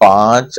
5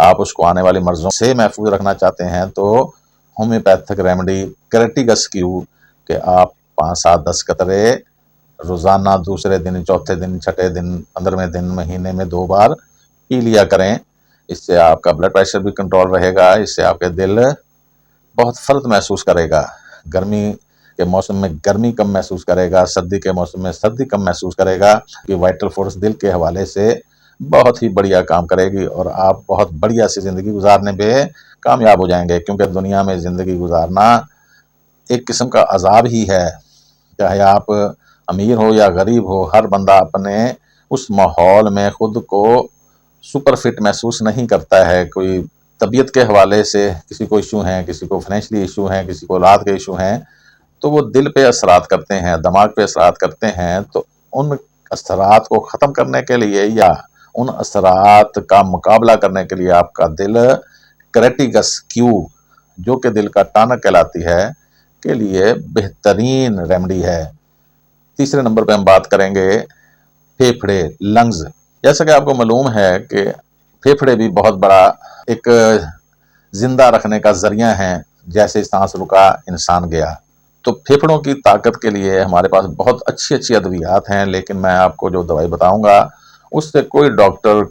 آپ اس کو آنے والی مرضوں سے محفوظ رکھنا چاہتے ہیں تو ہومیوپیتھک ریمیڈی کریٹیگس کیو کہ آپ 5-7-10 قطرے روزانہ دوسرے دن، چوتھے دن، چھٹے دن، 15ویں دن، مہینے میں 2 بار پی لیا کریں۔ اس سے آپ کا بلڈ پریشر بھی کنٹرول رہے گا، اس سے آپ کے دل بہت فرد محسوس کرے گا، گرمی کے موسم میں گرمی کم محسوس کرے گا، سردی کے موسم میں سردی کم محسوس کرے گا، کہ وائٹل فورس دل کے حوالے سے بہت ہی بڑھیا کام کرے گی اور آپ بہت بڑھیا سی زندگی گزارنے میں کامیاب ہو جائیں گے، کیونکہ دنیا میں زندگی گزارنا ایک قسم کا عذاب ہی ہے۔ چاہے آپ امیر ہو یا غریب ہو، ہر بندہ اپنے اس ماحول میں خود کو سپر فٹ محسوس نہیں کرتا ہے۔ کوئی طبیعت کے حوالے سے کسی کو ایشو ہیں، کسی کو فائنینشلی ایشو ہیں، کسی کو اولاد کے ایشو ہیں، تو وہ دل پہ اثرات کرتے ہیں، دماغ پہ اثرات کرتے ہیں۔ تو ان اثرات کو ختم کرنے کے لیے یا ان اثرات کا مقابلہ کرنے کے لیے آپ کا دل کریٹیگس کیو، جو کہ دل کا ٹانک کہلاتی ہے، کے لیے بہترین ریمیڈی ہے۔ تیسرے نمبر پہ ہم بات کریں گے پھیپھڑے، لنگز۔ جیسا کہ آپ کو معلوم ہے کہ پھیپھڑے بھی بہت بڑا ایک زندہ رکھنے کا ذریعہ ہیں، جیسے سانس رکا انسان گیا۔ تو پھیپھڑوں کی طاقت کے لیے ہمارے پاس بہت اچھی اچھی ادویات ہیں، لیکن میں آپ کو جو دوائی بتاؤں گا اس سے کوئی ڈاکٹر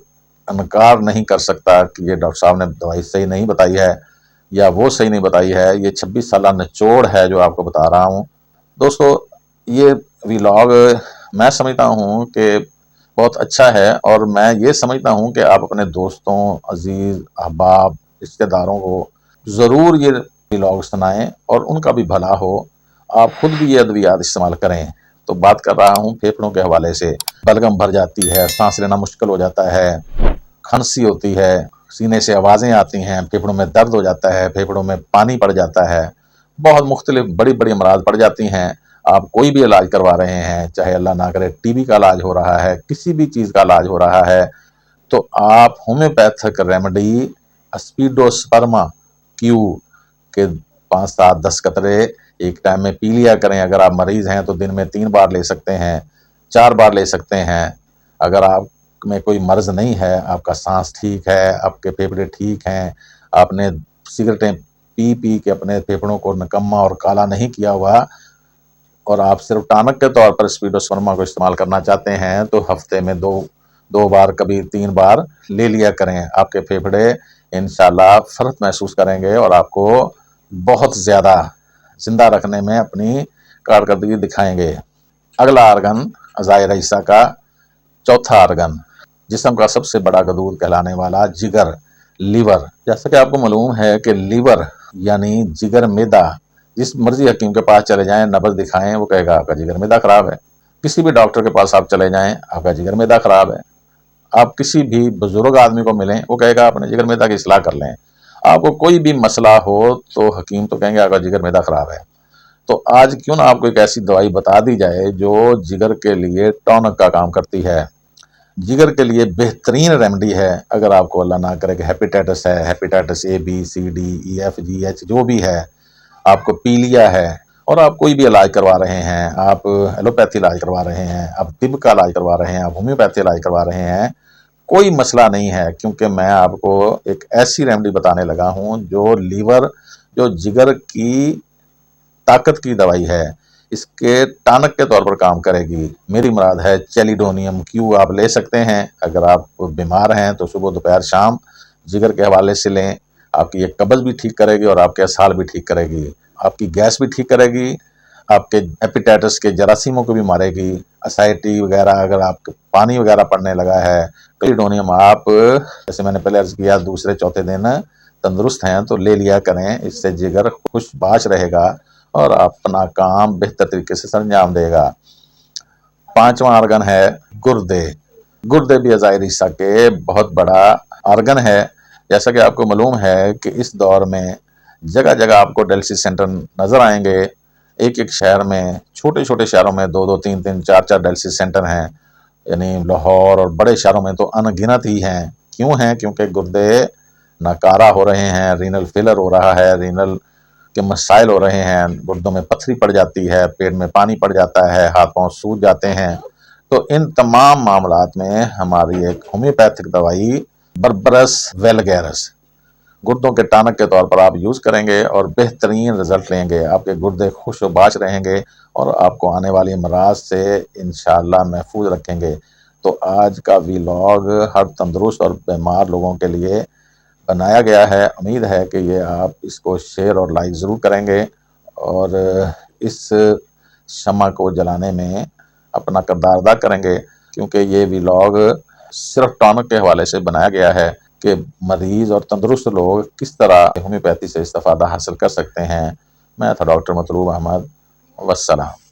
انکار نہیں کر سکتا کہ یہ ڈاکٹر صاحب نے دوائی صحیح نہیں بتائی ہے یا وہ صحیح نہیں بتائی ہے۔ یہ 26 سالہ نچوڑ ہے جو آپ کو بتا رہا ہوں۔ دوستو، یہ ویلاگ میں سمجھتا ہوں کہ بہت اچھا ہے، اور میں یہ سمجھتا ہوں کہ آپ اپنے دوستوں، عزیز احباب، رشتہ داروں کو ضرور یہ ویلاگ سنائیں اور ان کا بھی بھلا ہو، آپ خود بھی یہ ادویات استعمال کریں۔ تو بات کر رہا ہوں پھیپھڑوں کے حوالے سے۔ بلغم بھر جاتی ہے، سانس لینا مشکل ہو جاتا ہے، کھانسی ہوتی ہے، سینے سے آوازیں آتی ہیں، پھیپھڑوں میں درد ہو جاتا ہے، پھیپھڑوں میں پانی پڑ جاتا ہے، بہت مختلف بڑی بڑی امراض پڑ جاتی ہیں۔ آپ کوئی بھی علاج کروا رہے ہیں، چاہے اللہ نہ کرے ٹی بی کا علاج ہو رہا ہے، کسی بھی چیز کا علاج ہو رہا ہے، تو آپ ہومیوپیتھک ریمیڈی اسپیڈوسپرما کیو کے 5-7-10 قطرے ایک ٹائم میں پی لیا کریں۔ اگر آپ مریض ہیں تو دن میں 3 بار لے سکتے ہیں، 4 بار لے سکتے ہیں۔ اگر آپ میں کوئی مرض نہیں ہے، آپ کا سانس ٹھیک ہے، آپ کے پھیپھڑے ٹھیک ہیں، آپ نے سگریٹیں پی پی کے اپنے پھیپھڑوں کو نکما اور کالا نہیں کیا ہوا، اور آپ صرف ٹانک کے طور پر اسپیڈوسپرما کو استعمال کرنا چاہتے ہیں، تو ہفتے میں دو بار، کبھی 3 بار لے لیا کریں۔ آپ کے پھیپھڑے انشاءاللہ فرق محسوس کریں گے اور آپ کو بہت زیادہ زندہ رکھنے میں اپنی کارکردگی دکھائیں گے۔ اگلا آرگن اعضائے رئیسہ کا چوتھا آرگن، جسم کا سب سے بڑا غدود کہلانے والا جگر، لیور۔ جیسا کہ آپ کو معلوم ہے کہ لیور یعنی جگر میدا، جس مرضی حکیم کے پاس چلے جائیں، نبض دکھائیں، وہ کہے گا آپ کا جگر میدا خراب ہے۔ کسی بھی ڈاکٹر کے پاس آپ چلے جائیں، آپ کا جگر میدا خراب ہے۔ آپ کسی بھی بزرگ آدمی کو ملیں، وہ کہے گا اپنے جگر میدا کی اصلاح کر لیں۔ آپ کو کوئی بھی مسئلہ ہو تو حکیم تو کہیں گے آپ کا جگر میدا خراب ہے۔ تو آج کیوں نہ آپ کو ایک ایسی دوائی بتا دی جائے جو جگر کے لیے ٹونک کا کام کرتی ہے، جگر کے لیے بہترین ریمیڈی ہے۔ اگر آپ کو اللہ نہ کرے کہ ہیپیٹائٹس ہے، hepatitis A B C D E F G H جو بھی ہے، آپ کو پی لیا ہے اور آپ کوئی بھی علاج کروا رہے ہیں، آپ ایلوپیتھی علاج کروا رہے ہیں، آپ طب کا علاج کروا رہے ہیں، آپ ہومیوپیتھی علاج کروا رہے ہیں، کوئی مسئلہ نہیں ہے، کیونکہ میں آپ کو ایک ایسی ریمیڈی بتانے لگا ہوں جو لیور، جو جگر کی طاقت کی دوائی ہے، اس کے ٹانک کے طور پر کام کرے گی۔ میری مراد ہے چیلیڈونیم کیو۔ آپ لے سکتے ہیں، اگر آپ بیمار ہیں تو صبح دوپہر شام جگر کے حوالے سے لیں۔ آپ کی یہ قبض بھی ٹھیک کرے گی اور آپ کے اسہال بھی ٹھیک کرے گی، آپ کی گیس بھی ٹھیک کرے گی، آپ کے ہیپیٹائٹس کے جراثیموں کو بھی مارے گی، اسائٹی وغیرہ اگر آپ کے پانی وغیرہ پڑنے لگا ہے، چیلیڈونیم آپ جیسے میں نے پہلے عرض کیا دوسرے چوتھے دن تندرست ہیں تو لے لیا کریں، اس سے جگر خوش باش رہے گا اور اپنا کام بہتر طریقے سے سرانجام دے گا۔ پانچواں آرگن ہے گردے۔ گردے بھی اعضائے رئیسہ کے بہت بڑا آرگن ہے۔ جیسا کہ آپ کو معلوم ہے کہ اس دور میں جگہ جگہ آپ کو ڈائلسس سینٹر نظر آئیں گے۔ ایک ایک شہر میں، چھوٹے چھوٹے شہروں میں 2-2 3-3 4-4 ڈائلسس سینٹر ہیں، یعنی لاہور اور بڑے شہروں میں تو ان گنت ہی ہیں۔ کیوں ہیں؟ کیونکہ گردے ناکارہ ہو رہے ہیں، رینل فیلر ہو رہا ہے، رینل کے مسائل ہو رہے ہیں، گردوں میں پتھری پڑ جاتی ہے، پیٹ میں پانی پڑ جاتا ہے، ہاتھ پاؤں سوج جاتے ہیں۔ تو ان تمام معاملات میں ہماری ایک ہومیوپیتھک دوائی بربرس ویلگیرس گردوں کے ٹانک کے طور پر آپ یوز کریں گے اور بہترین رزلٹ لیں گے، آپ کے گردے خوش و باش رہیں گے اور آپ کو آنے والی امراض سے انشاءاللہ محفوظ رکھیں گے۔ تو آج کا ویلاگ ہر تندرست اور بیمار لوگوں کے لیے بنایا گیا ہے، امید ہے کہ یہ آپ اس کو شیئر اور لائک ضرور کریں گے اور اس شمع کو جلانے میں اپنا کردار ادا کریں گے، کیونکہ یہ ویلاگ صرف ٹانک کے حوالے سے بنایا گیا ہے کہ مریض اور تندرست لوگ کس طرح ہومیوپیتھی سے استفادہ حاصل کر سکتے ہیں۔ میں تھا ڈاکٹر مطلوب احمد، والسلام۔